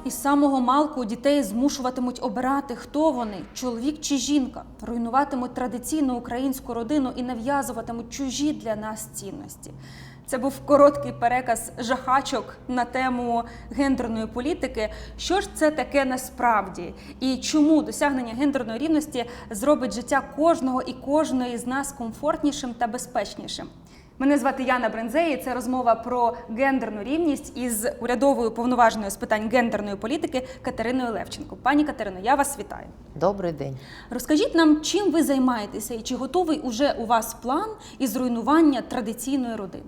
Із самого малку дітей змушуватимуть обирати, хто вони – чоловік чи жінка. Руйнуватимуть традиційну українську родину і нав'язуватимуть чужі для нас цінності. Це був короткий переказ жахачок на тему гендерної політики. Що ж це таке насправді? І чому досягнення гендерної рівності зробить життя кожного і кожної з нас комфортнішим та безпечнішим? Мене звати Яна Брензей, і це розмова про гендерну рівність із урядовою повноваженою з питань гендерної політики Катериною Левченко. Пані Катерино, я вас вітаю. Добрий день. Розкажіть нам, чим ви займаєтеся і чи готовий уже у вас план із руйнування традиційної родини?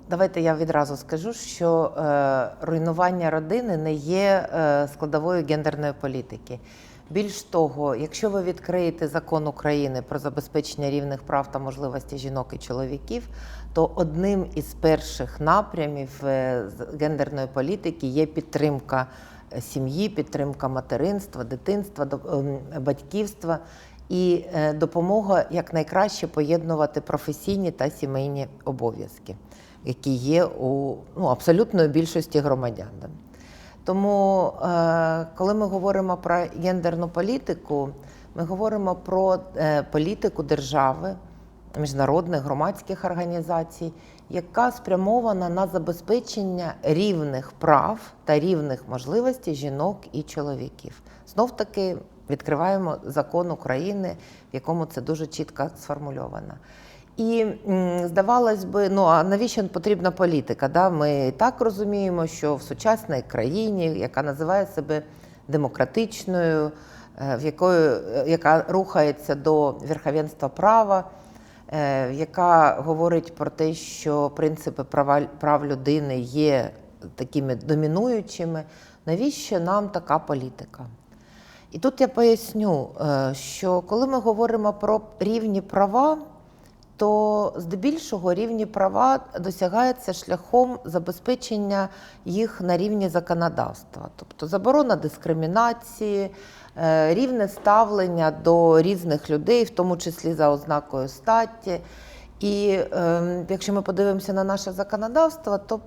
Давайте я відразу скажу, що руйнування родини не є складовою гендерної політики. Більш того, якщо ви відкриєте закон України про забезпечення рівних прав та можливостей жінок і чоловіків, то одним із перших напрямів гендерної політики є підтримка сім'ї, підтримка материнства, дитинства, батьківства і допомога якнайкраще поєднувати професійні та сімейні обов'язки, які є у абсолютної більшості громадян. Тому, коли ми говоримо про гендерну політику, ми говоримо про політику держави, міжнародних громадських організацій, яка спрямована на забезпечення рівних прав та рівних можливостей жінок і чоловіків. Знов-таки відкриваємо закон України, в якому це дуже чітко сформульовано. І здавалось би, а навіщо потрібна політика? Ми і так розуміємо, що в сучасній країні, яка називає себе демократичною, яка рухається до верховенства права, яка говорить про те, що принципи прав людини є такими домінуючими, навіщо нам така політика? І тут я поясню, що коли ми говоримо про рівні права, то здебільшого рівні права досягаються шляхом забезпечення їх на рівні законодавства. Тобто заборона дискримінації, рівне ставлення до різних людей, в тому числі за ознакою статі. І якщо ми подивимося на наше законодавство, то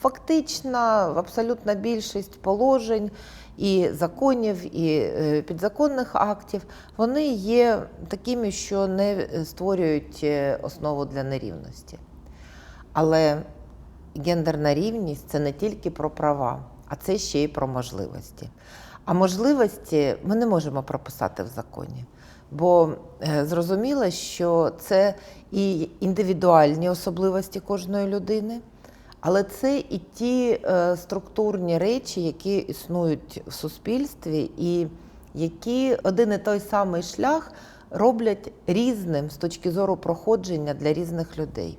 фактично абсолютна більшість положень і законів, і підзаконних актів, вони є такими, що не створюють основу для нерівності. Але гендерна рівність – це не тільки про права, а це ще й про можливості. А можливості ми не можемо прописати в законі, бо зрозуміло, що це і індивідуальні особливості кожної людини, але це і ті структурні речі, які існують в суспільстві і які один і той самий шлях роблять різним з точки зору проходження для різних людей.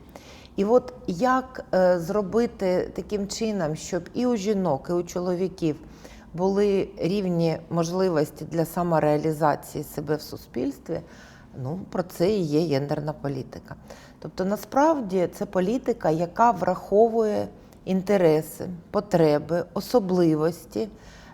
І от як зробити таким чином, щоб і у жінок, і у чоловіків були рівні можливості для самореалізації себе в суспільстві, про це і є гендерна політика. Тобто, насправді, це політика, яка враховує інтереси, потреби, особливості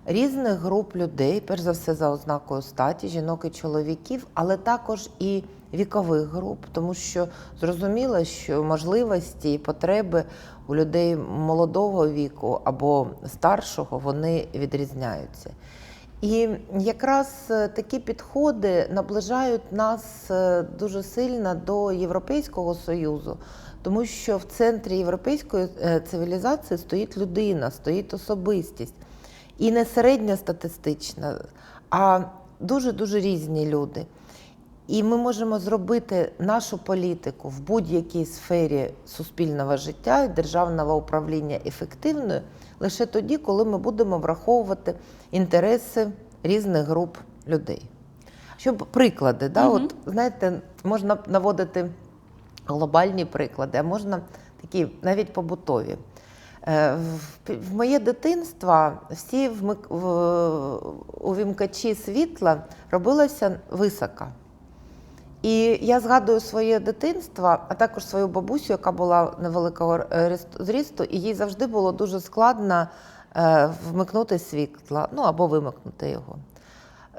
різних груп людей, перш за все за ознакою статі, жінок і чоловіків, але також і вікових груп, тому що зрозуміло, що можливості і потреби у людей молодого віку або старшого, вони відрізняються. І якраз такі підходи наближають нас дуже сильно до Європейського Союзу, тому що в центрі європейської цивілізації стоїть людина, стоїть особистість. І не середньостатистична, а дуже-дуже різні люди. І ми можемо зробити нашу політику в будь-якій сфері суспільного життя і державного управління ефективною лише тоді, коли ми будемо враховувати інтереси різних груп людей. Щоб приклади, знаєте, можна наводити глобальні приклади, а можна такі навіть побутові. В моє дитинство всі увімкачі світла робилося високо. І я згадую своє дитинство, а також свою бабусю, яка була невеликого зрісту, і їй завжди було дуже складно вмикнути світло, або вимикнути його.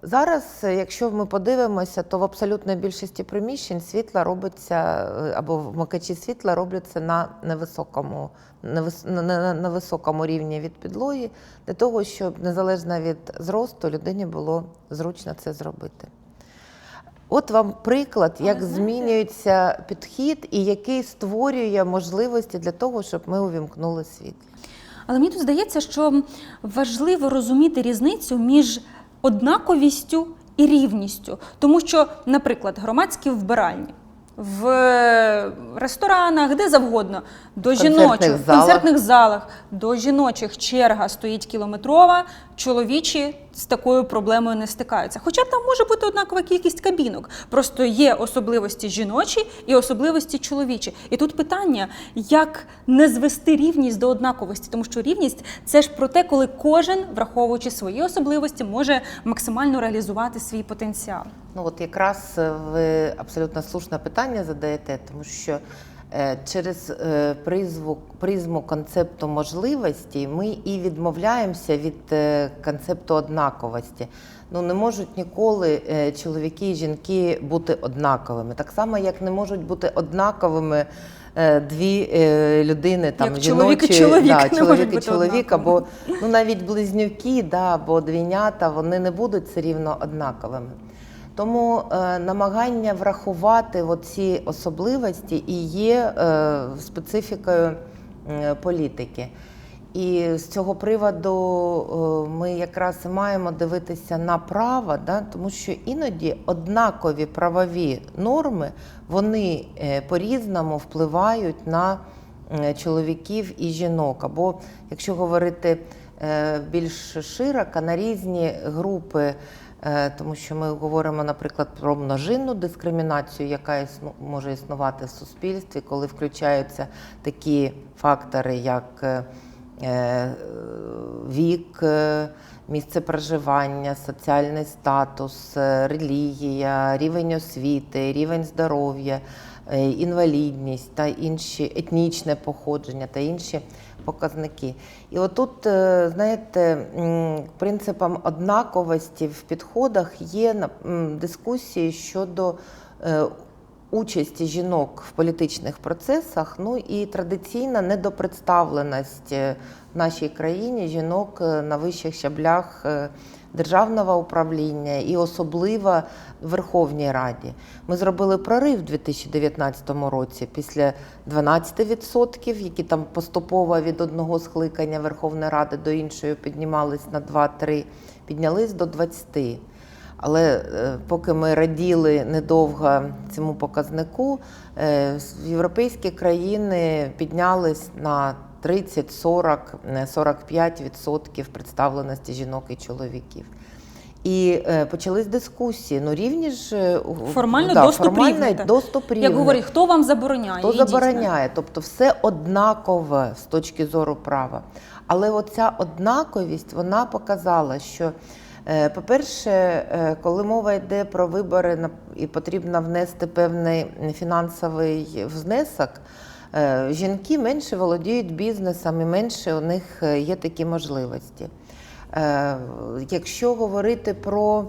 Зараз, якщо ми подивимося, то в абсолютній більшості приміщень світло робиться, або вмикачі світла робляться на високому рівні від підлоги, для того, щоб незалежно від зросту людині було зручно це зробити. От вам приклад, як змінюється підхід і який створює можливості для того, щоб ми увімкнули світло. Але мені тут здається, що важливо розуміти різницю між однаковістю і рівністю. Тому що, наприклад, громадські вбиральні в ресторанах, де завгодно, до жіночих, в концертних залах, до жіночих черга стоїть кілометрова, чоловічі з такою проблемою не стикаються. Хоча там може бути однакова кількість кабінок, просто є особливості жіночі і особливості чоловічі. І тут питання, як не звести рівність до однаковості, тому що рівність – це ж про те, коли кожен, враховуючи свої особливості, може максимально реалізувати свій потенціал. Ну от якраз ви абсолютно слушне питання задаєте, тому що через призму концепту можливості ми і відмовляємося від концепту однаковості. Ну, не можуть ніколи чоловіки і жінки бути однаковими. Так само, як не можуть бути однаковими дві людини, там, як чоловік і чоловік, або ну, навіть близнюки, да, або двійнята, вони не будуть все рівно однаковими. Тому намагання врахувати ці особливості і є специфікою політики. І з цього приводу ми якраз і маємо дивитися на право, да, тому що іноді однакові правові норми, вони по-різному впливають на чоловіків і жінок. Або, якщо говорити більш широко, на різні групи, тому що ми говоримо, наприклад, про множинну дискримінацію, яка може існувати в суспільстві, коли включаються такі фактори, як вік, місце проживання, соціальний статус, релігія, рівень освіти, рівень здоров'я, інвалідність та інші, етнічне походження та інші показники. І отут, знаєте, принципом однаковості в підходах є дискусії щодо участі жінок в політичних процесах, ну і традиційна недопредставленість в нашій країні жінок на вищих щаблях державного управління і особливо в Верховній Раді. Ми зробили прорив у 2019 році після 12%, які там поступово від одного скликання Верховної Ради до іншої піднімались на 2-3, піднялись до 20%. Але поки ми раділи недовго цьому показнику, європейські країни піднялись на 30, 40, 45% представленості жінок і чоловіків. І почались дискусії. Ну, рівні ж формально доступ рівний. Як говорять, хто вам забороняє? Хто забороняє? Тобто все однаково з точки зору права. Але оця однаковість, вона показала, що по-перше, коли мова йде про вибори і потрібно внести певний фінансовий внесок, жінки менше володіють бізнесом і менше у них є такі можливості. Якщо говорити про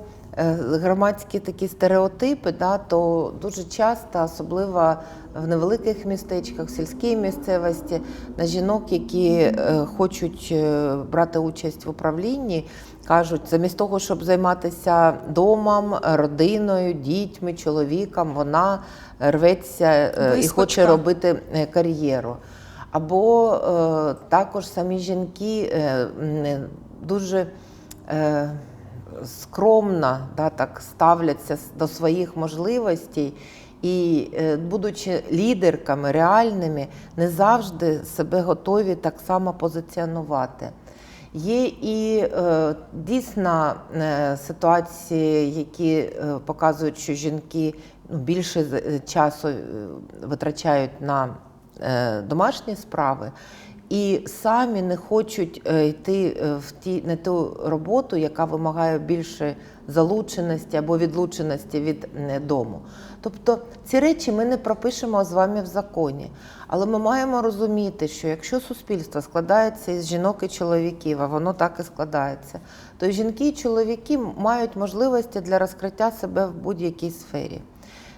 громадські такі стереотипи, да, то дуже часто, особливо в невеликих містечках, в сільській місцевості, на жінок, які хочуть брати участь в управлінні, кажуть, замість того, щоб займатися домом, родиною, дітьми, чоловіком, вона рветься і хоче робити кар'єру. Або також самі жінки дуже скромно, да, так ставляться до своїх можливостей і, будучи лідерками реальними, не завжди себе готові так само позиціонувати. Є і дійсно ситуації, які показують, що жінки більше часу витрачають на домашні справи. і самі не хочуть йти на ту роботу, яка вимагає більше залученості або відлученості від дому. Тобто ці речі ми не пропишемо з вами в законі. Але ми маємо розуміти, що якщо суспільство складається із жінок і чоловіків, а воно так і складається, то і жінки і чоловіки мають можливості для розкриття себе в будь-якій сфері.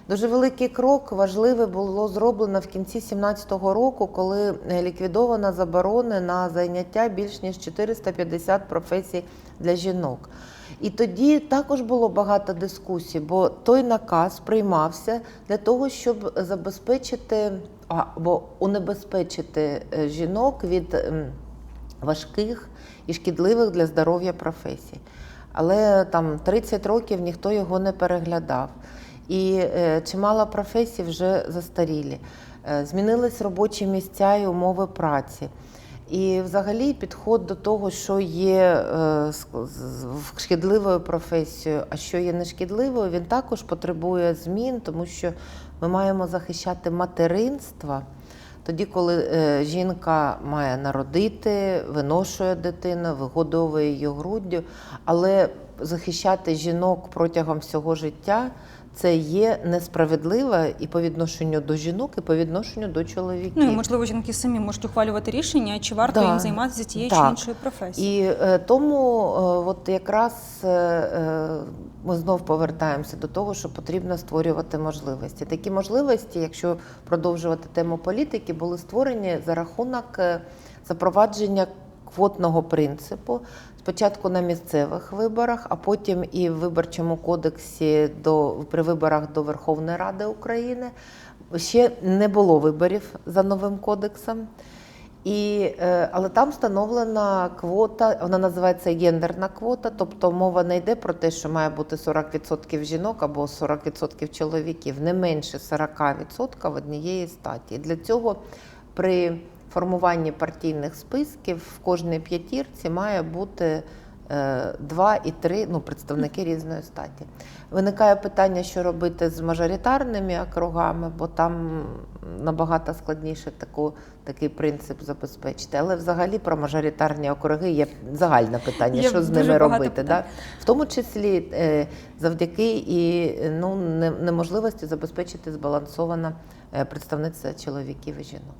Дуже великий крок важливий було зроблено в кінці 2017 року, коли ліквідовано заборони на зайняття більш ніж 450 професій для жінок. І тоді також було багато дискусій, бо той наказ приймався для того, щоб забезпечити або унебезпечити жінок від важких і шкідливих для здоров'я професій. Але там 30 років ніхто його не переглядав. І чимало професій вже застарілі. Змінились робочі місця і умови праці. І взагалі підход до того, що є шкідливою професією, а що є нешкідливою, він також потребує змін, тому що ми маємо захищати материнство тоді, коли жінка має народити, виношує дитину, вигодовує її груддю, але захищати жінок протягом всього життя – це є несправедливо і по відношенню до жінок, і по відношенню до чоловіків. Ну, і, можливо, жінки самі можуть ухвалювати рішення, чи варто їм займатися тією чи іншою професією. І тому от якраз ми знов повертаємося до того, що потрібно створювати можливості. Такі можливості, якщо продовжувати тему політики, були створені за рахунок запровадження квотного принципу. Спочатку на місцевих виборах, а потім і в Виборчому кодексі при виборах до Верховної Ради України. Ще не було виборів за новим кодексом. Але там встановлена квота, вона називається гендерна квота, тобто мова не йде про те, що має бути 40% жінок або 40% чоловіків, не менше 40% однієї статі. Для цього при формуванні партійних списків в кожній п'ятірці має бути 2 і 3 представники різної статі. Виникає питання, що робити з мажоритарними округами, бо там набагато складніше такий принцип забезпечити. Але взагалі про мажоритарні округи є загальне питання, що з ними робити. Да? В тому числі завдяки і неможливості забезпечити збалансоване представництво чоловіків і жінок.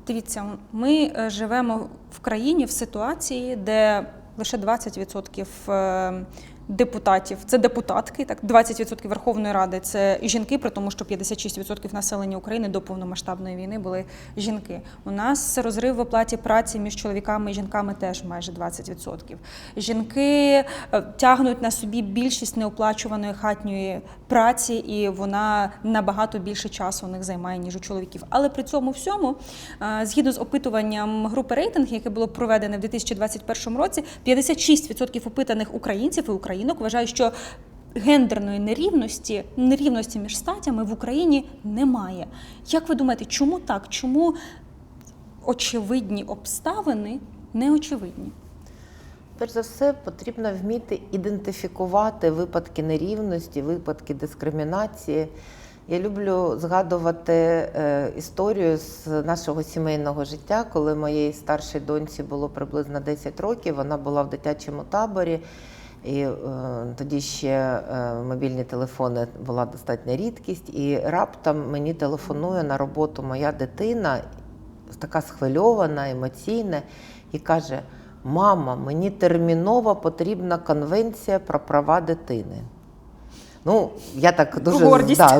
Дивіться, ми живемо в країні в ситуації, де лише 20% депутатів – це депутатки, так, 20% Верховної Ради – це жінки, при тому, що 56% населення України до повномасштабної війни були жінки. У нас розрив в оплаті праці між чоловіками і жінками теж майже 20%. Жінки тягнуть на собі більшість неоплачуваної хатньої праці, і вона набагато більше часу у них займає, ніж у чоловіків. Але при цьому всьому, згідно з опитуванням групи «Рейтинг», яке було проведене в 2021 році, 56% опитаних українців і українок вважають, що гендерної нерівності між статями в Україні немає. Як ви думаєте, чому так? Чому очевидні обставини не очевидні? Перш за все, потрібно вміти ідентифікувати випадки нерівності, випадки дискримінації. Я люблю згадувати історію з нашого сімейного життя, коли моїй старшій доньці було приблизно 10 років, вона була в дитячому таборі, і тоді ще мобільні телефони була достатня рідкість, і раптом мені телефонує на роботу моя дитина, така схвильована, емоційна, і каже: «Мама, мені терміново потрібна конвенція про права дитини». Я так дуже...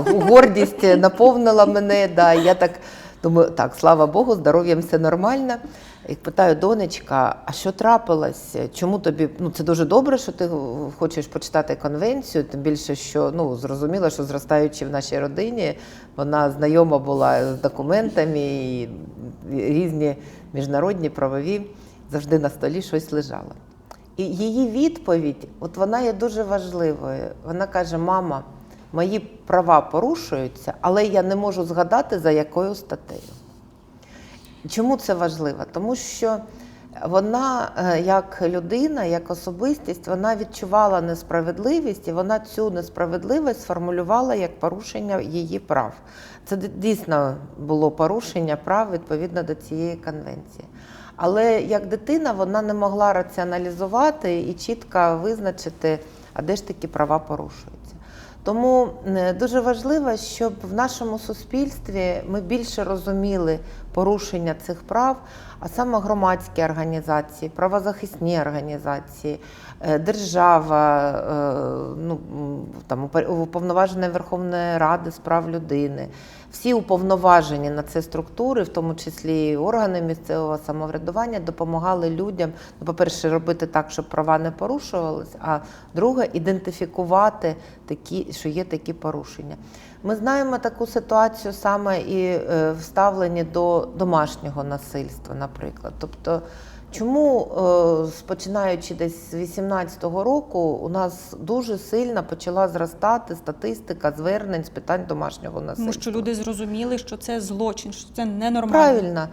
Гордість наповнила мене, я так думаю, так, слава Богу, здоров'ям все нормально. І питаю: донечка, а що трапилось? Чому тобі, це дуже добре, що ти хочеш почитати конвенцію, тим більше, що, зрозуміло, що зростаючи в нашій родині, вона знайома була з документами, і різні міжнародні, правові, завжди на столі щось лежало. І її відповідь, вона є дуже важливою. Вона каже: «Мама, мої права порушуються, але я не можу згадати, за якою статтею». Чому це важливо? Тому що вона, як людина, як особистість, вона відчувала несправедливість, і вона цю несправедливість сформулювала як порушення її прав. Це дійсно було порушення прав відповідно до цієї конвенції. Але як дитина вона не могла раціоналізувати і чітко визначити, а де ж такі права порушуються. Тому дуже важливо, щоб в нашому суспільстві ми більше розуміли порушення цих прав, а саме громадські організації, правозахисні організації, держава, уповноважена Верховної Ради з прав людини. Всі уповноважені на це структури, в тому числі і органи місцевого самоврядування, допомагали людям, по-перше, робити так, щоб права не порушувалися, а друге, ідентифікувати, що є такі порушення. Ми знаємо таку ситуацію саме і в ставленні до домашнього насильства, наприклад. Тобто, чому, починаючи десь з 2018 року, у нас дуже сильно почала зростати статистика звернень з питань домашнього насильства? Тому що люди зрозуміли, що це злочин, що це ненормально. Правильно.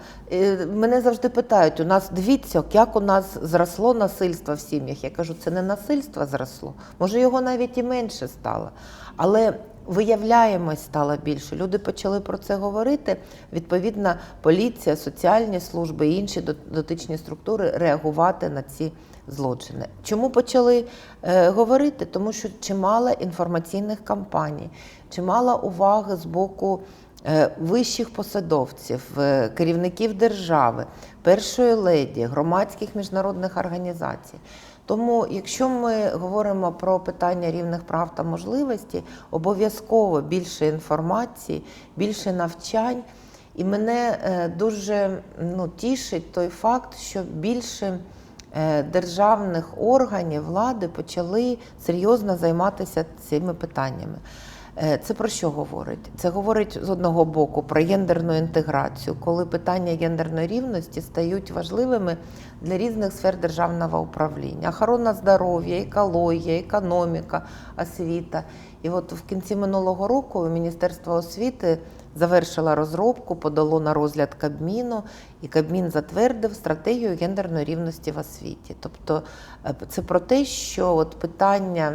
Мене завжди питають, дивіться, як у нас зросло насильство в сім'ях. Я кажу, це не насильство зросло, може його навіть і менше стало. Але виявляємось стало більше. Люди почали про це говорити. Відповідно, поліція, соціальні служби і інші дотичні структури реагувати на ці злочини. Чому почали говорити? Тому що чимало інформаційних кампаній, чимало уваги з боку вищих посадовців, керівників держави, першої леді, громадських міжнародних організацій. Тому, якщо ми говоримо про питання рівних прав та можливостей, обов'язково більше інформації, більше навчань. І мене дуже тішить той факт, що більше державних органів влади почали серйозно займатися цими питаннями. Це про що говорить? Це говорить з одного боку про гендерну інтеграцію, коли питання гендерної рівності стають важливими для різних сфер державного управління. Охорона здоров'я, екологія, економіка, освіта. І от в кінці минулого року Міністерство освіти завершило розробку, подало на розгляд Кабміну, і Кабмін затвердив стратегію гендерної рівності в освіті. Тобто це про те, що от питання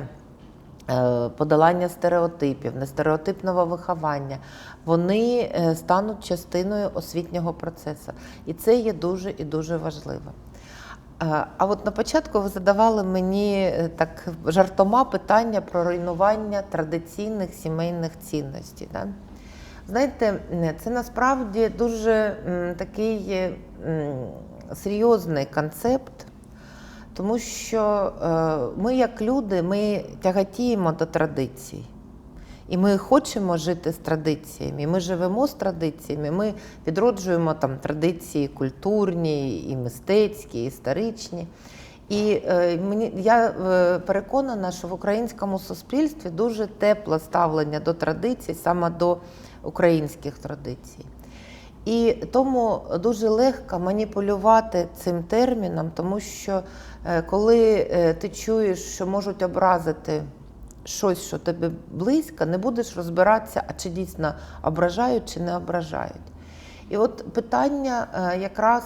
подолання стереотипів, нестереотипного виховання, вони стануть частиною освітнього процесу. І це є дуже і дуже важливо. А от на початку ви задавали мені так жартома питання про руйнування традиційних сімейних цінностей. Да? Знаєте, це насправді дуже такий серйозний концепт, тому що ми як люди, ми тяготіємо до традицій. І ми хочемо жити з традиціями, ми живемо з традиціями, ми відроджуємо там традиції культурні, і мистецькі, і історичні. І я переконана, що в українському суспільстві дуже тепле ставлення до традицій, саме до українських традицій. І тому дуже легко маніпулювати цим терміном, тому що коли ти чуєш, що можуть образити щось, що тобі близько, не будеш розбиратися, а чи дійсно ображають, чи не ображають. І от питання якраз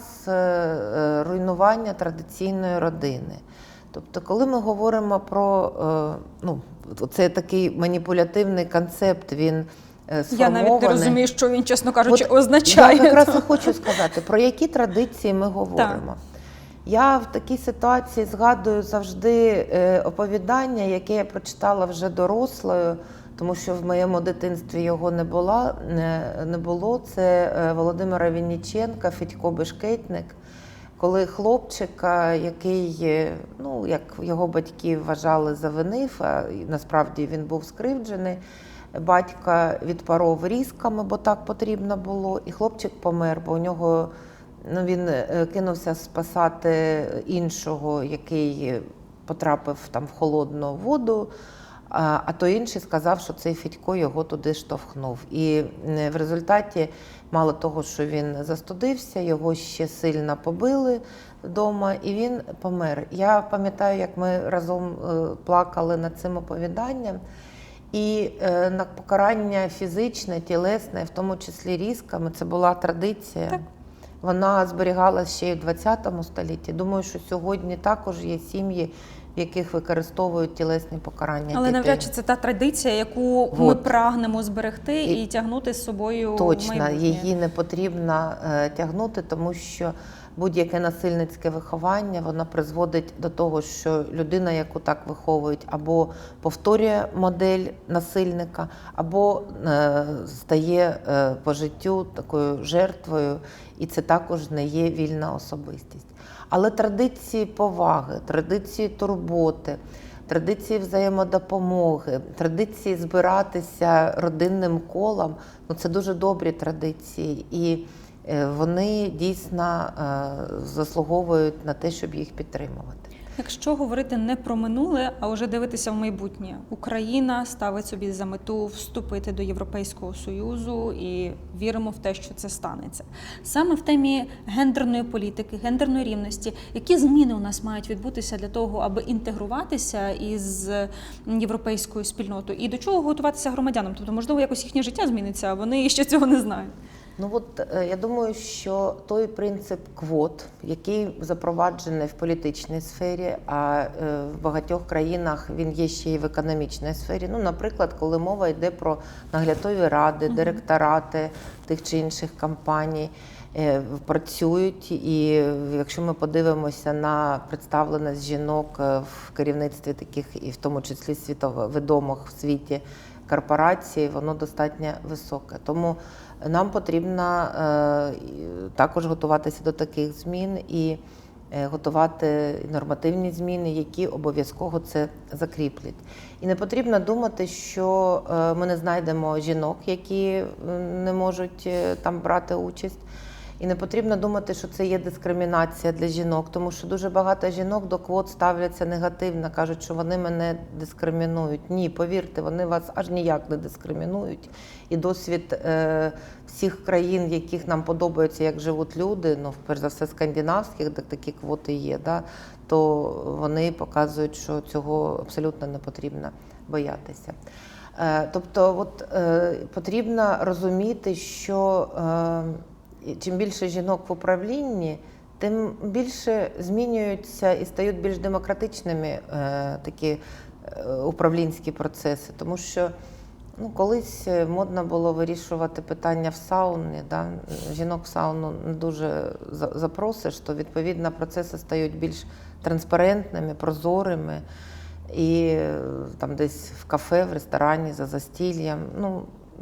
руйнування традиційної родини. Тобто, коли ми говоримо про, це такий маніпулятивний концепт, він сформований. Я навіть не розумію, що він, чесно кажучи, означає. Я якраз і хочу сказати, про які традиції ми говоримо. Так. Я в такій ситуації згадую завжди оповідання, яке я прочитала вже дорослою, тому що в моєму дитинстві його не було. Це Володимира Вінніченка, Федько Бешкетник, коли хлопчика, який, як його батьки вважали, завинив, а насправді він був скривджений, батька відпоров різками, бо так потрібно було, і хлопчик помер, бо у нього він кинувся спасати іншого, який потрапив там в холодну воду, а той інший сказав, що цей Федько його туди штовхнув. І в результаті, мало того, що він застудився, його ще сильно побили вдома, і він помер. Я пам'ятаю, як ми разом плакали над цим оповіданням. І на покарання фізичне, тілесне, в тому числі різками, це була традиція. Так. Вона зберігалася ще й в ХХ столітті. Думаю, що сьогодні також є сім'ї, в яких використовують тілесні покарання. Але дітей. навряд чи це та традиція, яку ми прагнемо зберегти і тягнути з собою в Точно, майбутнє. її не потрібно тягнути, тому що будь-яке насильницьке виховання, воно призводить до того, що людина, яку так виховують, або повторює модель насильника, або стає по життю такою жертвою, і це також не є вільна особистість. Але традиції поваги, традиції турботи, традиції взаємодопомоги, традиції збиратися родинним колом, ну це дуже добрі традиції, і вони дійсно заслуговують на те, щоб їх підтримувати. Якщо говорити не про минуле, а вже дивитися в майбутнє, Україна ставить собі за мету вступити до Європейського Союзу і віримо в те, що це станеться. Саме в темі гендерної політики, гендерної рівності, які зміни у нас мають відбутися для того, аби інтегруватися із європейською спільнотою? І до чого готуватися громадянам? Тобто, можливо, якось їхнє життя зміниться, а вони ще цього не знають. Ну от я думаю, що той принцип квот, який запроваджений в політичній сфері, а в багатьох країнах він є ще й в економічній сфері. Ну, наприклад, коли мова йде про наглядові ради, директорати тих чи інших компаній, працюють, і якщо ми подивимося на представленість жінок в керівництві таких, і в тому числі відомих в світі корпорацій, воно достатньо високе. Тому нам потрібно також готуватися до таких змін і готувати нормативні зміни, які обов'язково це закріплять. І не потрібно думати, що ми не знайдемо жінок, які не можуть там брати участь. І не потрібно думати, що це є дискримінація для жінок, тому що дуже багато жінок до квот ставляться негативно, кажуть, що вони мене дискримінують. Ні, повірте, вони вас аж ніяк не дискримінують. І досвід всіх країн, в яких нам подобається, як живуть люди, ну, перш за все, скандинавських, де такі квоти є, да, то вони показують, що цього абсолютно не потрібно боятися. Тобто, от, потрібно розуміти, що чим більше жінок в управлінні, тим більше змінюються і стають більш демократичними такі управлінські процеси. Тому що колись модно було вирішувати питання в сауні, да? Жінок в сауну не дуже запросиш, то відповідно процеси стають більш транспарентними, прозорими. І там десь в кафе, в ресторані, за застіллям,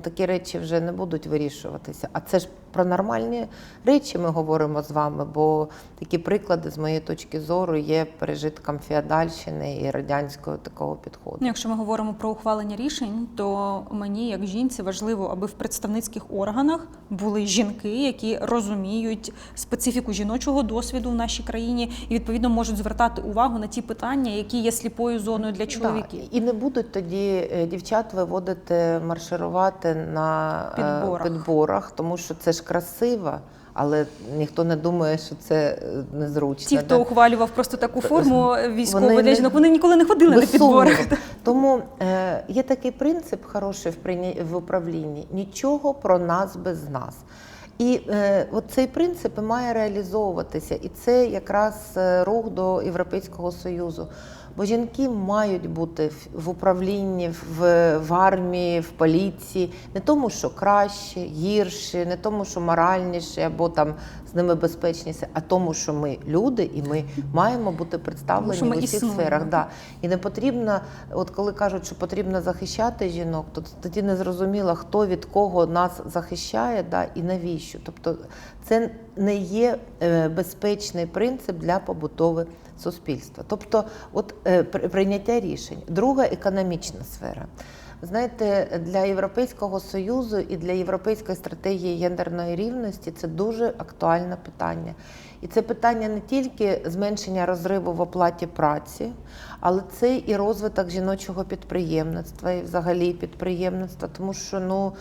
такі речі вже не будуть вирішуватися. А це ж про нормальні речі ми говоримо з вами, бо такі приклади, з моєї точки зору, є пережитком феодальщини і радянського такого підходу. Якщо ми говоримо про ухвалення рішень, то мені, як жінці, важливо, аби в представницьких органах були жінки, які розуміють специфіку жіночого досвіду в нашій країні і, відповідно, можуть звертати увагу на ті питання, які є сліпою зоною для чоловіків. Да. І не будуть тоді дівчат виводити, марширувати на підборах, тому що це ж красиво, але ніхто не думає, що це незручно. Ті, хто ухвалював просто таку форму військову для жінок, вони ніколи не ходили на підборах. Тому є такий принцип хороший в управлінні – нічого про нас без нас. І цей принцип має реалізовуватися, і це якраз рух до Європейського Союзу. Бо жінки мають бути в управлінні, в армії, в поліції, не тому, що краще, гірше, не тому, що моральніше або там з ними безпечніше, а тому, що ми люди і ми маємо бути представлені в усіх сферах. Да. І не потрібно, от коли кажуть, що потрібно захищати жінок, то тоді не зрозуміло, хто від кого нас захищає, да, і навіщо. Тобто це не є безпечний принцип для побудови суспільства. Тобто прийняття рішень. Друга – економічна сфера. Знаєте, для Європейського Союзу і для Європейської стратегії гендерної рівності це дуже актуальне питання. І це питання не тільки зменшення розриву в оплаті праці, але це і розвиток жіночого підприємництва і взагалі підприємництва, тому що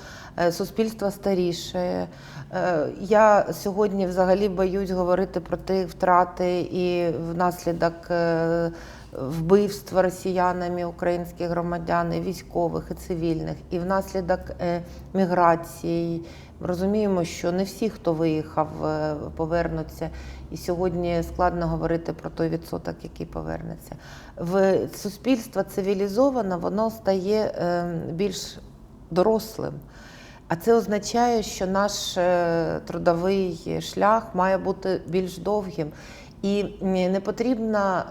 суспільство старішає. Я сьогодні взагалі боюсь говорити про ті втрати і внаслідок вбивств росіянами українських громадян, і військових, і цивільних, і внаслідок міграції. Розуміємо, що не всі, хто виїхав, повернуться. І сьогодні складно говорити про той відсоток, який повернеться. Суспільство цивілізоване, воно стає більш дорослим. А це означає, що наш трудовий шлях має бути більш довгим. І не потрібно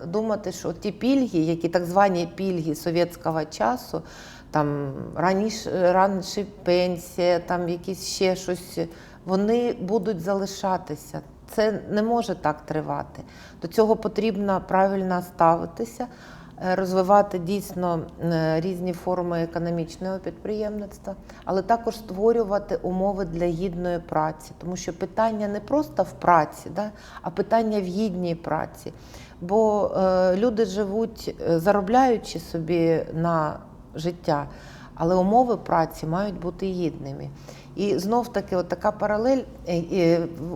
думати, що ті пільги, які так звані пільги совєтського часу, там раніше пенсія, там якісь ще щось, вони будуть залишатися. Це не може так тривати. До цього потрібно правильно ставитися, розвивати дійсно різні форми економічного підприємництва, але також створювати умови для гідної праці. Тому що питання не просто в праці, да, а питання в гідній праці. Бо люди живуть, заробляючи собі на життя, але умови праці мають бути гідними. І знов-таки от така паралель,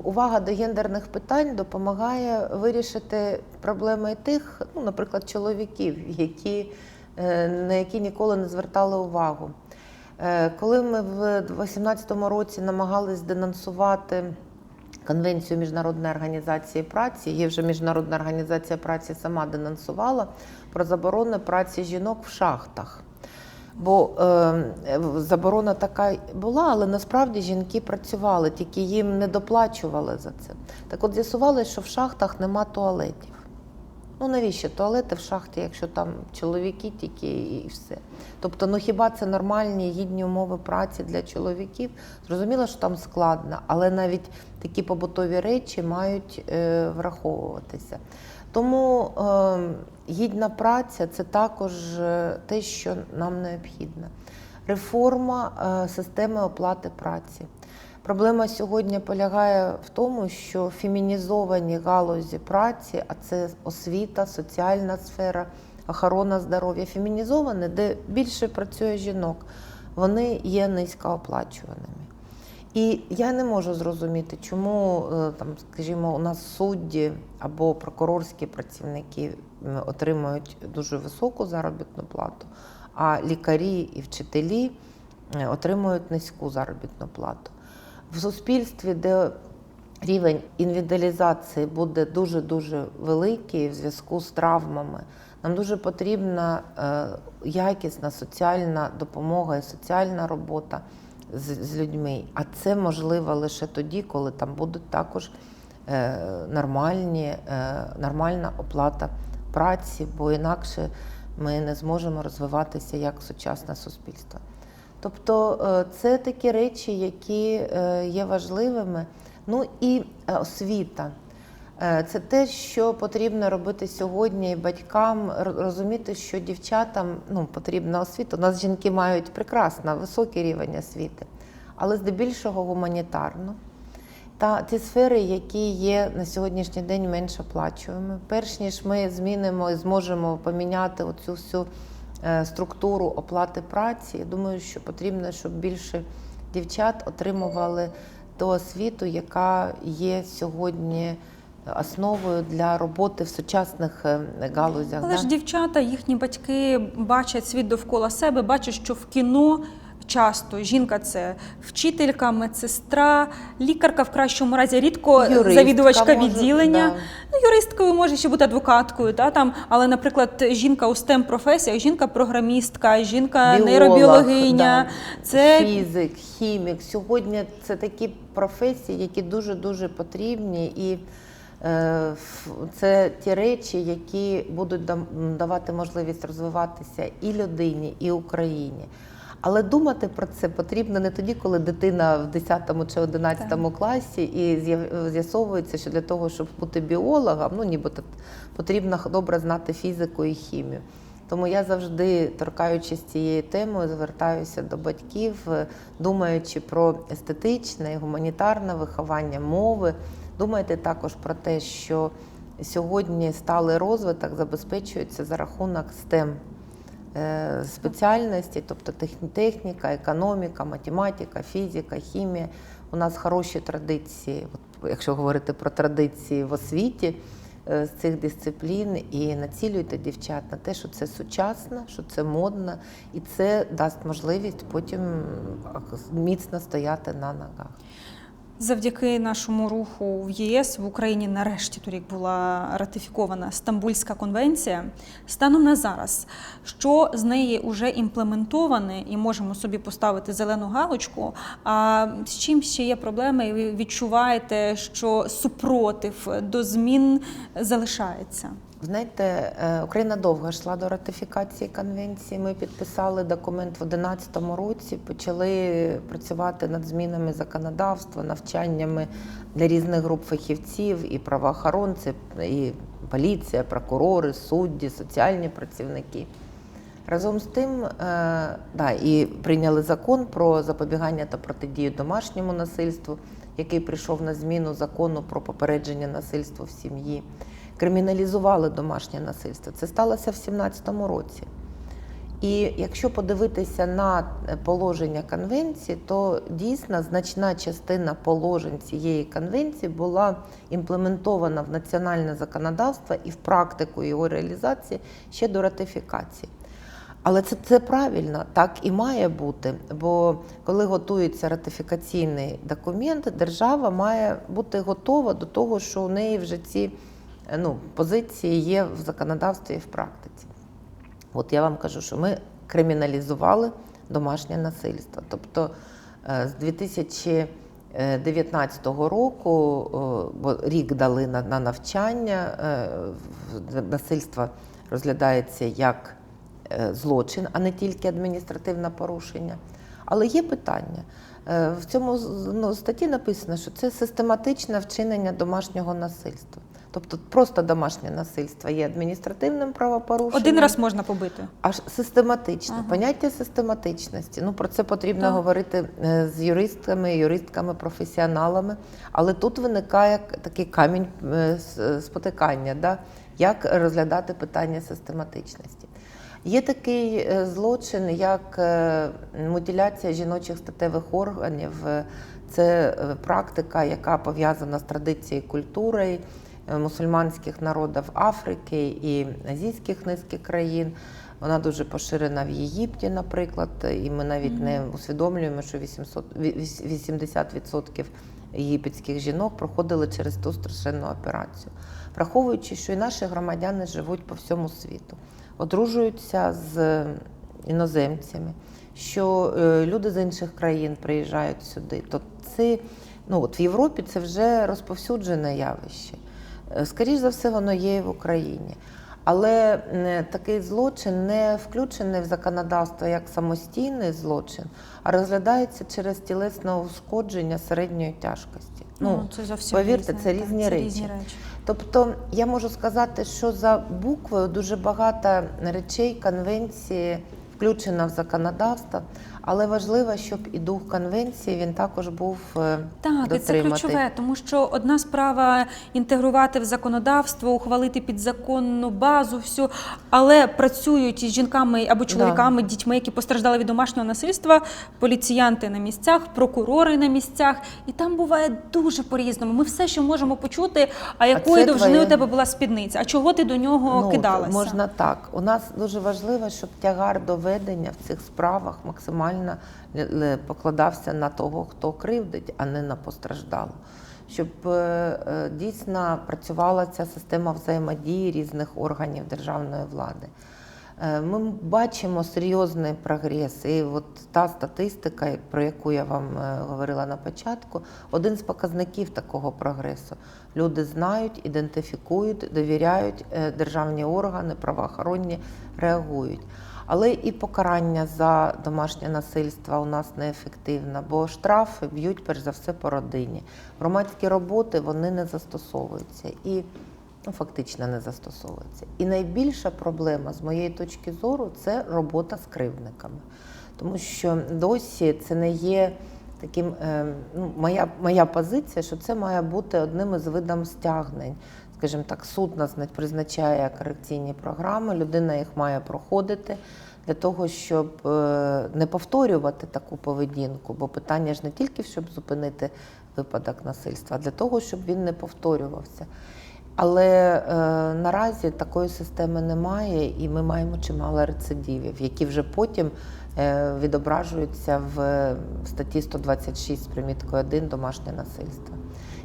увага до гендерних питань допомагає вирішити проблеми тих, ну, наприклад, чоловіків, на які ніколи не звертали увагу. Коли ми в 2018 році намагались денонсувати Конвенцію Міжнародної організації праці, її вже Міжнародна організація праці сама денонсувала, про заборону праці жінок в шахтах. Бо заборона така була, але насправді жінки працювали, тільки їм не доплачували за це. Так от з'ясувалося, що в шахтах нема туалетів. Ну навіщо туалети в шахті, якщо там чоловіки тільки і все. Тобто, ну хіба це нормальні, гідні умови праці для чоловіків? Зрозуміло, що там складно, але навіть такі побутові речі мають враховуватися. Тому гідна праця – це також те, що нам необхідно. Реформа системи оплати праці. Проблема сьогодні полягає в тому, що фемінізовані галузі праці, а це освіта, соціальна сфера, охорона здоров'я, фемінізовані, де більше працює жінок, вони є низькооплачуваними. І я не можу зрозуміти, чому, там, скажімо, у нас судді або прокурорські працівники отримують дуже високу заробітну плату, а лікарі і вчителі отримують низьку заробітну плату. В суспільстві, де рівень індивідуалізації буде дуже-дуже великий в зв'язку з травмами, нам дуже потрібна якісна соціальна допомога і соціальна робота з людьми. А це можливо лише тоді, коли там будуть також нормальна оплата праці, бо інакше ми не зможемо розвиватися як сучасне суспільство. Тобто це такі речі, які є важливими. Ну і освіта. Це те, що потрібно робити сьогодні батькам, розуміти, що дівчатам потрібна освіта. У нас жінки мають прекрасно, високий рівень освіти, але здебільшого гуманітарно. Та ті сфери, які є на сьогоднішній день менш оплачуємо. Перш ніж ми змінимо і зможемо поміняти оцю всю структуру оплати праці, я думаю, що потрібно, щоб більше дівчат отримували ту освіту, яка є сьогодні основою для роботи в сучасних галузях. Але ж дівчата, їхні батьки бачать світ довкола себе, бачать, що в кіно часто жінка – це вчителька, медсестра, лікарка в кращому разі, рідко юристка, завідувачка може, відділення. да. Ну, юристкою може ще бути адвокаткою, але, наприклад, жінка у STEM-професіях, жінка-програмістка, жінка нейробіологиня. Да. Це фізик, хімік. Сьогодні це такі професії, які дуже-дуже потрібні. І це ті речі, які будуть давати можливість розвиватися і людині, і Україні. Але думати про це потрібно не тоді, коли дитина в 10 чи 11 класі і з'ясовується, що для того, щоб бути біологом, нібито потрібно добре знати фізику і хімію. Тому я завжди, торкаючись цієї теми, звертаюся до батьків, думаючи про естетичне і гуманітарне виховання мови. Думайте також про те, що сьогодні сталий розвиток забезпечується за рахунок STEM спеціальності, тобто техніка, економіка, математика, фізика, хімія. У нас хороші традиції, якщо говорити про традиції в освіті з цих дисциплін, і націлюйте дівчат на те, що це сучасно, що це модно, і це дасть можливість потім міцно стояти на ногах. Завдяки нашому руху в ЄС в Україні нарешті торік була ратифікована Стамбульська конвенція. Станом на зараз, що з неї вже імплементоване і можемо собі поставити зелену галочку, а з чим ще є проблеми і ви відчуваєте, що супротив до змін залишається? Знаєте, Україна довго йшла до ратифікації конвенції. Ми підписали документ в 2011 році, почали працювати над змінами законодавства, навчаннями для різних груп фахівців, і правоохоронці, і поліція, прокурори, судді, соціальні працівники. Разом з тим, і прийняли закон про запобігання та протидію домашньому насильству, який прийшов на зміну закону про попередження насильства в сім'ї. Криміналізували домашнє насильство. Це сталося в 2017 році. І якщо подивитися на положення конвенції, то дійсно значна частина положень цієї конвенції була імплементована в національне законодавство і в практику його реалізації ще до ратифікації. Але це правильно, так і має бути, бо коли готується ратифікаційний документ, держава має бути готова до того, що у неї вже ці позиції є в законодавстві і в практиці. От я вам кажу, що ми криміналізували домашнє насильство. Тобто з 2019 року, бо рік дали на навчання, насильство розглядається як злочин, а не тільки адміністративне порушення. Але є питання. В цьому статті написано, що це систематичне вчинення домашнього насильства. Тобто просто домашнє насильство є адміністративним правопорушенням. Один раз можна побити. Аж систематично. Ага. Поняття систематичності. Про це потрібно говорити з юристами, юристками, професіоналами. Але тут виникає такий камінь спотикання, як розглядати питання систематичності. Є такий злочин, як мутиляція жіночих статевих органів. Це практика, яка пов'язана з традицією, культурою мусульманських народів Африки і азійських низки країн. Вона дуже поширена в Єгипті, наприклад, і ми навіть не усвідомлюємо, що 80% єгипетських жінок проходили через ту страшенну операцію. Враховуючи, що і наші громадяни живуть по всьому світу, одружуються з іноземцями, що люди з інших країн приїжджають сюди, то це, в Європі це вже розповсюджене явище. Скоріше за все, воно є і в Україні. Але такий злочин не включений в законодавство як самостійний злочин, а розглядається через тілесне ушкодження середньої тяжкості. Це зовсім повірте, це різні речі. Тобто я можу сказати, що за буквою дуже багато речей конвенції включено в законодавство, але важливо, щоб і дух конвенції, він також був дотриматий. Так, і це ключове, тому що одна справа інтегрувати в законодавство, ухвалити підзаконну базу, всю, але працюють із жінками або чоловіками, дітьми, які постраждали від домашнього насильства, поліціянти на місцях, прокурори на місцях, і там буває дуже по-різному. Ми все ще можемо почути, а якої довжини у тебе була спідниця, а чого ти до нього кидалася? Можна так. У нас дуже важливо, щоб тягар доведення в цих справах максимально покладався на того, хто кривдить, а не на постраждалу. Щоб дійсно працювала ця система взаємодії різних органів державної влади. Ми бачимо серйозний прогрес. І от та статистика, про яку я вам говорила на початку, один з показників такого прогресу. Люди знають, ідентифікують, довіряють, державні органи, правоохоронні реагують. Але і покарання за домашнє насильство у нас неефективне, бо штрафи б'ють перш за все по родині. Громадські роботи, вони не застосовуються і фактично не застосовуються. І найбільша проблема, з моєї точки зору, це робота з кривдниками. Тому що досі це не є таким, моя позиція, що це має бути одним із видів стягнень. Скажімо так, суд нас не призначає корекційні програми, людина їх має проходити для того, щоб не повторювати таку поведінку, бо питання ж не тільки, щоб зупинити випадок насильства, а для того, щоб він не повторювався. Але наразі такої системи немає, і ми маємо чимало рецидивів, які вже потім відображуються в статті 126 з приміткою 1 «Домашнє насильство».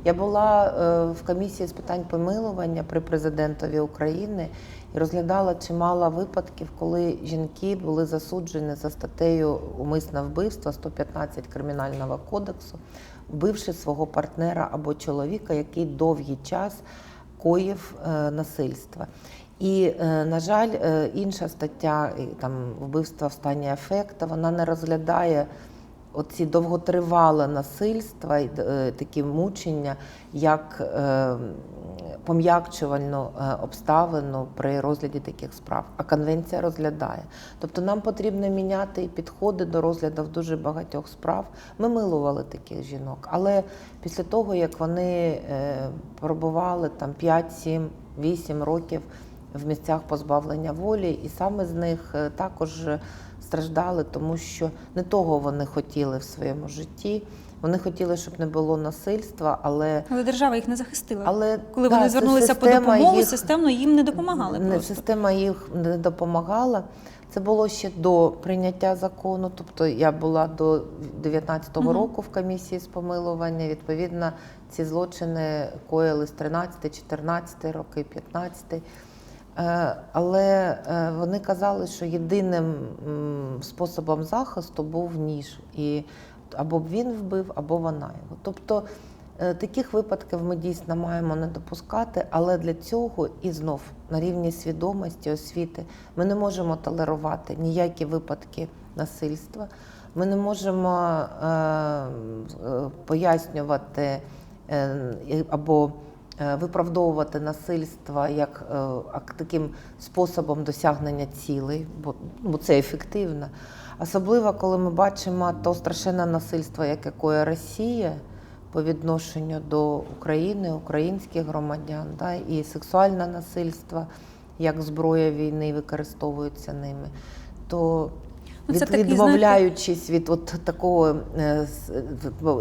Я була в комісії з питань помилування при президентові України і розглядала чимало випадків, коли жінки були засуджені за статтею «Умисне вбивство» 115 Кримінального кодексу, вбивши свого партнера або чоловіка, який довгий час коїв насильства. І, на жаль, інша стаття, там, вбивство в стані афекту, вона не розглядає оці довготривале насильства і такі мучення, як пом'якчувальну обставину при розгляді таких справ. А конвенція розглядає. Тобто нам потрібно міняти і підходи до розгляду в дуже багатьох справ. Ми милували таких жінок, але після того, як вони пробували там 5, 7, 8 років в місцях позбавлення волі, і саме з них також страждали, тому що не того вони хотіли в своєму житті. Вони хотіли, щоб не було насильства, але держава їх не захистила. Коли вони звернулися по допомогу, системно їм не допомагали просто. Система їх не допомагала. Це було ще до прийняття закону, тобто я була до 19-го року в комісії з помилування. Відповідно, ці злочини коїли з 13-14 роки, 15-й. Але вони казали, що єдиним способом захисту був ніж. І або б він вбив, або вона його. Тобто таких випадків ми дійсно маємо не допускати, але для цього і знов на рівні свідомості, освіти ми не можемо толерувати ніякі випадки насильства. Ми не можемо пояснювати або виправдовувати насильство як таким способом досягнення цілей, бо це ефективно. Особливо, коли ми бачимо то страшенне насильство, яке коїть Росія по відношенню до України, українських громадян, да, і сексуальне насильство, як зброя війни використовується ними, то відмовляючись від такого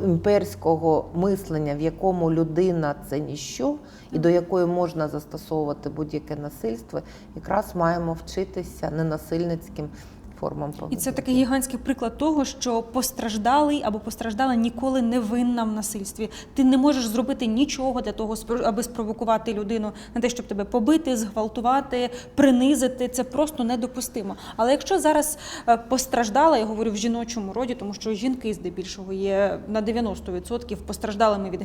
імперського мислення, в якому людина – це ніщо, і до якої можна застосовувати будь-яке насильство, якраз маємо вчитися ненасильницьким формам поведінки. І це такий гігантський приклад того, що постраждалий або постраждала ніколи не винна в насильстві. Ти не можеш зробити нічого для того, аби спровокувати людину на те, щоб тебе побити, зґвалтувати, принизити. Це просто недопустимо. Але якщо зараз постраждала, я говорю в жіночому роді, тому що жінки здебільшого є на 90% постраждалими від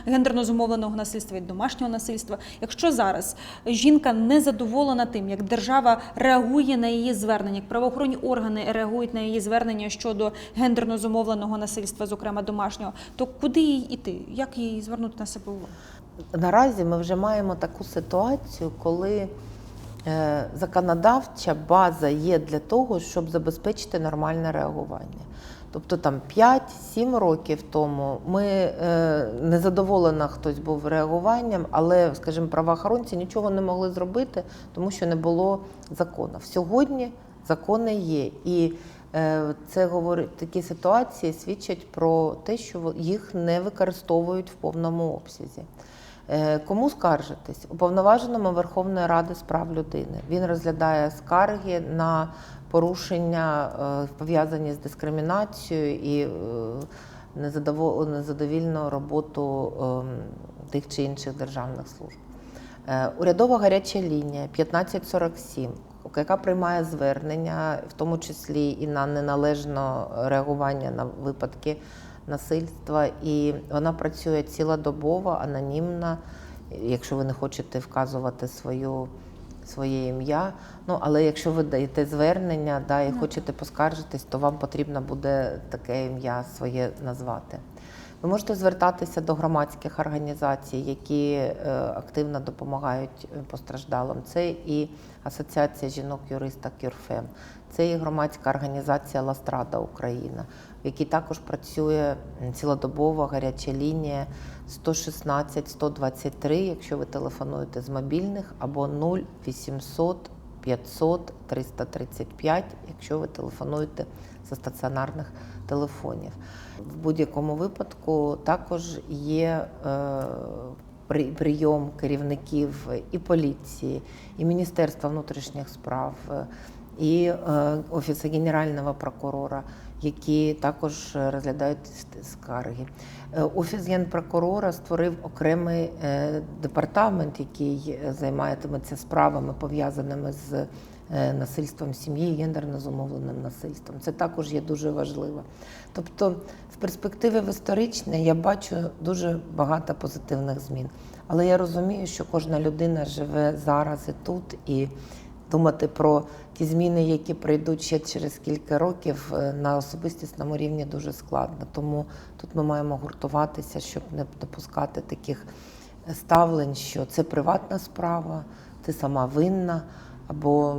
гендерно зумовленого насильства, від домашнього насильства. Якщо зараз жінка не задоволена тим, як держава реагує на її звернення, як правоохоронні органи реагують на її звернення щодо гендерно зумовленого насильства, зокрема домашнього, то куди їй іти? Як їй звернути на себе увагу? Наразі ми вже маємо таку ситуацію, коли законодавча база є для того, щоб забезпечити нормальне реагування. Тобто там 5-7 років тому незадоволена хтось був реагуванням, але, скажімо, правоохоронці нічого не могли зробити, тому що не було закону. Сьогодні закони є, і це говорить, такі ситуації свідчать про те, що їх не використовують в повному обсязі. Кому скаржитись? Уповноваженому Верховної Ради з прав людини. Він розглядає скарги на порушення, пов'язані з дискримінацією і незадовільну роботу тих чи інших державних служб. Урядова гаряча лінія 1547, яка приймає звернення, в тому числі і на неналежне реагування на випадки насильства, і вона працює цілодобово, анонімно, якщо ви не хочете вказувати своє ім'я. Але якщо ви даєте звернення, і хочете поскаржитись, то вам потрібно буде таке ім'я своє назвати. Ви можете звертатися до громадських організацій, які активно допомагають постраждалим. Це і Асоціація жінок-юристок «Юрфем», це і громадська організація «Ластрада Україна», в якій також працює цілодобова гаряча лінія 116-123, якщо ви телефонуєте з мобільних, або 0800 500 335, якщо ви телефонуєте зі стаціонарних телефонів. В будь-якому випадку також є прийом керівників і поліції, і Міністерства внутрішніх справ, і Офісу Генерального прокурора, які також розглядають скарги. Офіс Генпрокурора створив окремий департамент, який займатиметься справами, пов'язаними з насильством в сім'ї, гендерно зумовленим насильством. Це також є дуже важливо. Тобто в перспективі в історичній я бачу дуже багато позитивних змін. Але я розумію, що кожна людина живе зараз і тут, і думати про ті зміни, які прийдуть ще через кілька років, на особистісному рівні дуже складно. Тому тут ми маємо гуртуватися, щоб не допускати таких ставлень, що це приватна справа, ти сама винна, або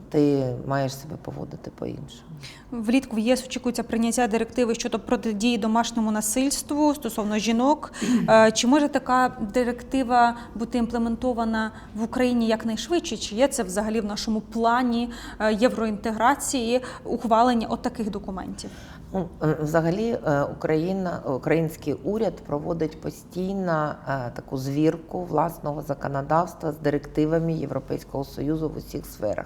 ти маєш себе поводити по-іншому. Влітку в ЄС очікується прийняття директиви щодо протидії домашньому насильству стосовно жінок. Чи може така директива бути імплементована в Україні якнайшвидше? Чи є це взагалі в нашому плані євроінтеграції ухвалення от таких документів? Взагалі український уряд проводить постійно таку звірку власного законодавства з директивами Європейського Союзу в усіх сферах.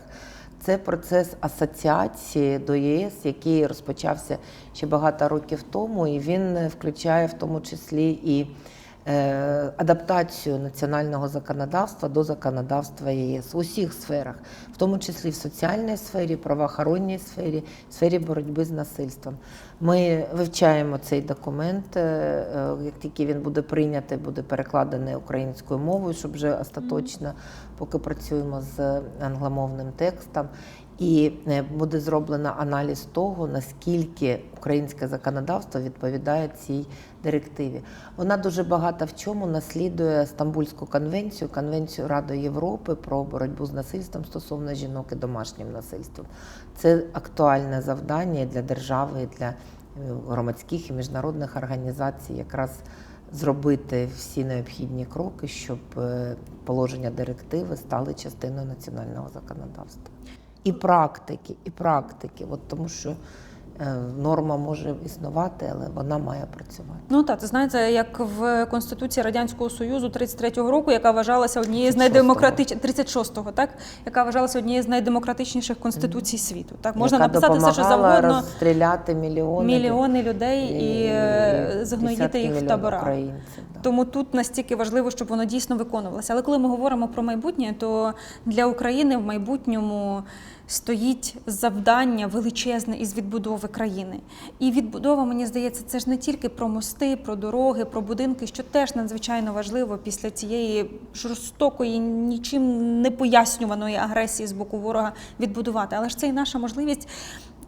Це процес асоціації до ЄС, який розпочався ще багато років тому, і він включає в тому числі і адаптацію національного законодавства до законодавства ЄС в усіх сферах, в тому числі в соціальній сфері, правоохоронній сфері, сфері боротьби з насильством. Ми вивчаємо цей документ, як тільки він буде прийнятий, буде перекладений українською мовою, щоб вже остаточно, поки працюємо з англомовним текстом. І буде зроблено аналіз того, наскільки українське законодавство відповідає цій директиві. Вона дуже багато в чому наслідує Стамбульську конвенцію, Конвенцію Ради Європи про боротьбу з насильством стосовно жінок і домашнім насильством. Це актуальне завдання для держави, для громадських і міжнародних організацій якраз зробити всі необхідні кроки, щоб положення директиви стали частиною національного законодавства. І практики, от тому що норма може існувати, але вона має працювати. Ну так, це знаєте, як в Конституції Радянського Союзу 33-го року, яка вважалася однією з найдемократичніших, 36-го, так, яка вважалася однією з найдемократичніших конституцій світу. Так, можна написати все, що завгодно, розстріляти мільйони людей і загноїти їх в таборах. Да. Тому тут настільки важливо, щоб воно дійсно виконувалося. Але коли ми говоримо про майбутнє, то для України в майбутньому стоїть завдання величезне із відбудови країни. І відбудова, мені здається, це ж не тільки про мости, про дороги, про будинки, що теж надзвичайно важливо після цієї жорстокої, нічим не пояснюваної агресії з боку ворога відбудувати. Але ж це і наша можливість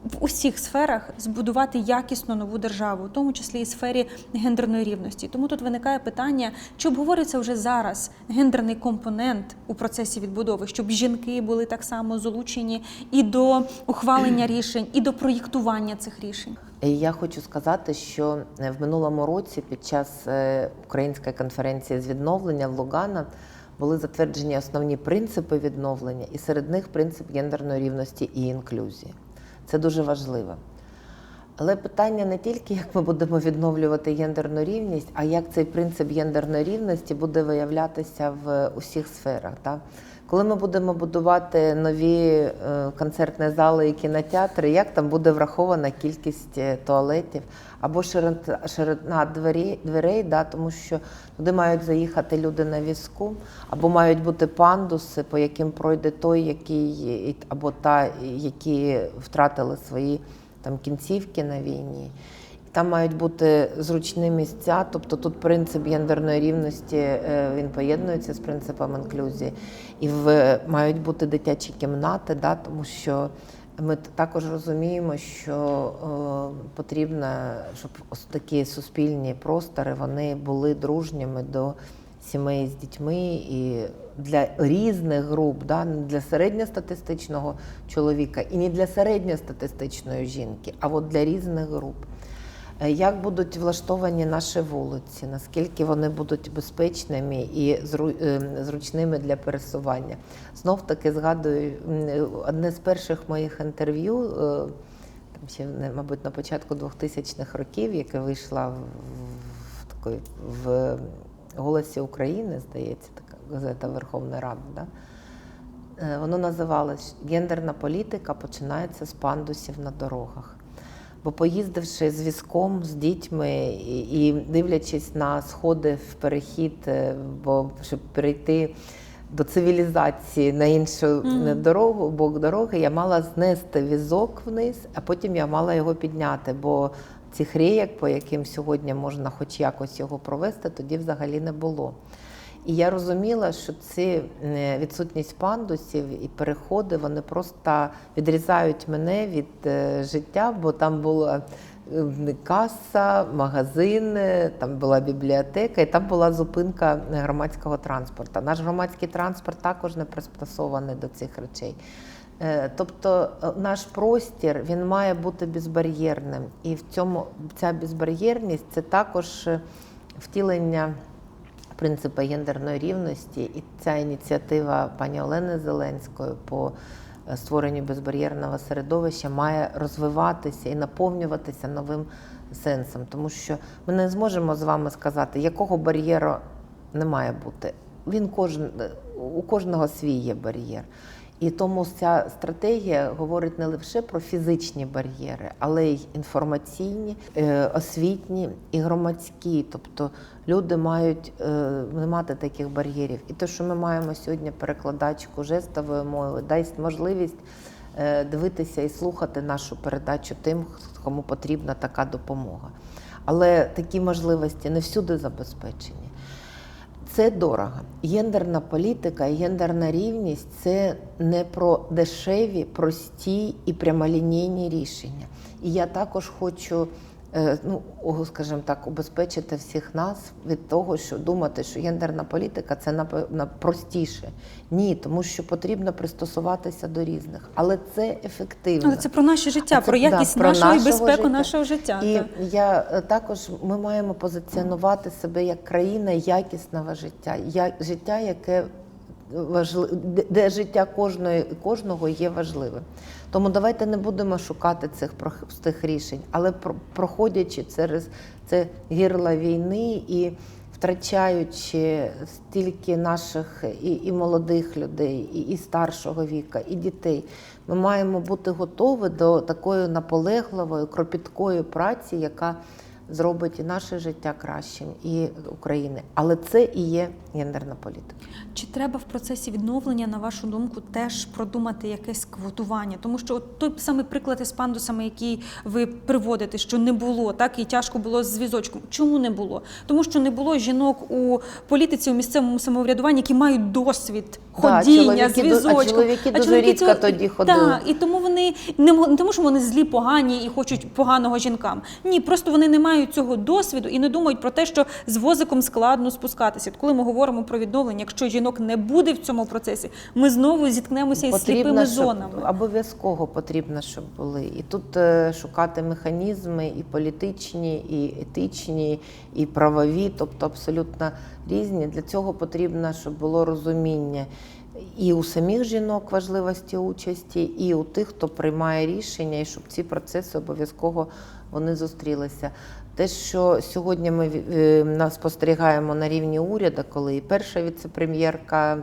в усіх сферах збудувати якісну нову державу, в тому числі і в сфері гендерної рівності. Тому тут виникає питання, чи обговорюється вже зараз гендерний компонент у процесі відбудови, щоб жінки були так само залучені і до ухвалення рішень, і до проєктування цих рішень. Я хочу сказати, що в минулому році під час Української конференції з відновлення в Лугано були затверджені основні принципи відновлення, і серед них принцип гендерної рівності і інклюзії. Це дуже важливо. Але питання не тільки, як ми будемо відновлювати гендерну рівність, а як цей принцип гендерної рівності буде виявлятися в усіх сферах. Так? Коли ми будемо будувати нові концертні зали і кінотеатри, як там буде врахована кількість туалетів або ширина дверей, да, тому що туди мають заїхати люди на візку, або мають бути пандуси, по яким пройде той, який, або та, які втратили свої там кінцівки на війні. Там мають бути зручні місця, тобто тут принцип гендерної рівності, він поєднується з принципом інклюзії. І мають бути дитячі кімнати, да, тому що ми також розуміємо, що потрібно, щоб такі суспільні простори, вони були дружніми до сімей з дітьми і для різних груп, да, не для середньостатистичного чоловіка і не для середньостатистичної жінки, а от для різних груп. Як будуть влаштовані наші вулиці, наскільки вони будуть безпечними і зручними для пересування. Знов-таки згадую одне з перших моїх інтерв'ю, там ще, мабуть, на початку 2000-х років, яке вийшла в «Голосі України», здається, така газета Верховної Ради, да? Воно називалось «Гендерна політика починається з пандусів на дорогах». Бо поїздивши з візком, з дітьми і дивлячись на сходи в перехід, щоб перейти до цивілізації на іншу дорогу, бок дороги, я мала знести візок вниз, а потім я мала його підняти, бо цих рейок, по яким сьогодні можна хоч якось його провести, тоді взагалі не було. І я розуміла, що ці відсутність пандусів і переходи, вони просто відрізають мене від життя, бо там була каса, магазин, там була бібліотека і там була зупинка громадського транспорту. Наш громадський транспорт також не пристосований до цих речей. Тобто наш простір, він має бути безбар'єрним. І в цьому ця безбар'єрність – це також втілення принципу гендерної рівності. І ця ініціатива пані Олени Зеленської по створенню безбар'єрного середовища має розвиватися і наповнюватися новим сенсом. Тому що ми не зможемо з вами сказати, якого бар'єру не має бути. У кожного свій є бар'єр. І тому ця стратегія говорить не лише про фізичні бар'єри, але й інформаційні, освітні і громадські. Тобто люди мають не мати таких бар'єрів. І те, що ми маємо сьогодні перекладачку жестової мови, дасть можливість дивитися і слухати нашу передачу тим, кому потрібна така допомога. Але такі можливості не всюди забезпечені. Це дорого. Гендерна політика і гендерна рівність – це не про дешеві, прості і прямолінійні рішення. І я також хочу, скажімо так, убезпечити всіх нас від того, що думати, що гендерна політика – це простіше. Ні, тому що потрібно пристосуватися до різних. Але це ефективно. Але це про наше життя, про якість нашого і безпеку життя. Нашого життя. І ми маємо позиціонувати себе як країна якісного життя. Життя, яке де життя кожного є важливим. Тому давайте не будемо шукати цих простих рішень, але проходячи через це гирло війни і втрачаючи стільки наших і молодих людей, і старшого віка, і дітей, ми маємо бути готові до такої наполегливої, кропіткої праці, яка зробить і наше життя кращим, і України. Але це і є гендерна політика. Чи треба в процесі відновлення, на вашу думку, теж продумати якесь квотування? Тому що той самий приклад із пандусами, який ви приводите, що не було, так, і тяжко було з візочком. Чому не було? Тому що не було жінок у політиці, у місцевому самоврядуванні, які мають досвід ходіння з візочком. А чоловіки дуже рідко тоді ходили. Так, і тому вони не тому, що вони злі, погані і хочуть поганого жінкам. Ні, просто вони не мають цього досвіду і не думають про те, що з возиком складно спускатися. Коли ми говоримо про відновлення, якщо жінок не буде в цьому процесі, ми знову зіткнемося із сліпими зонами. Обов'язково потрібно, щоб були. І тут шукати механізми і політичні, і етичні, і правові, тобто абсолютно різні. Для цього потрібно, щоб було розуміння і у самих жінок важливості участі, і у тих, хто приймає рішення, і щоб ці процеси обов'язково вони зустрілися. Те, що сьогодні ми спостерігаємо на рівні уряду, коли і перша віце-прем'єрка,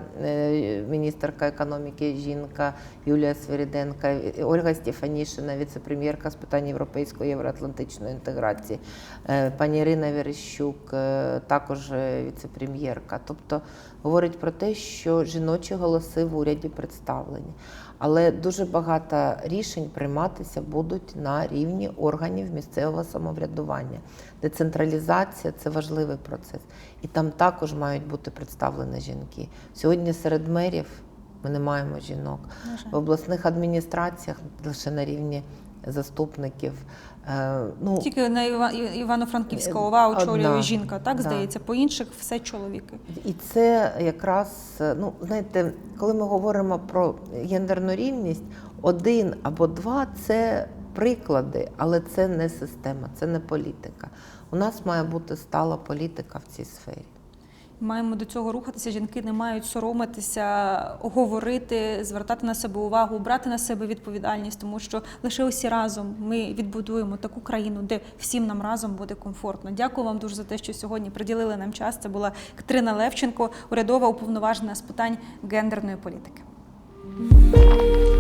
міністерка економіки жінка Юлія Свириденко, Ольга Стефанішина, віце-прем'єрка з питань європейської євроатлантичної інтеграції, пані Ірина Верещук, також віце-прем'єрка. Тобто говорить про те, що жіночі голоси в уряді представлені. Але дуже багато рішень прийматися будуть на рівні органів місцевого самоврядування. Децентралізація – це важливий процес. І там також мають бути представлені жінки. Сьогодні серед мерів ми не маємо жінок. В обласних адміністраціях лише на рівні заступників. Тільки на Івано-Франківська ОВА очолює жінка, так, здається? По інших все чоловіки. І це якраз, знаєте, коли ми говоримо про гендерну рівність, 1 або 2 – це приклади, але це не система, це не політика. У нас має бути стала політика в цій сфері. Маємо до цього рухатися, жінки не мають соромитися, говорити, звертати на себе увагу, брати на себе відповідальність, тому що лише усі разом ми відбудуємо таку країну, де всім нам разом буде комфортно. Дякую вам дуже за те, що сьогодні приділили нам час. Це була Катерина Левченко, урядова уповноважена з питань гендерної політики. Дякую.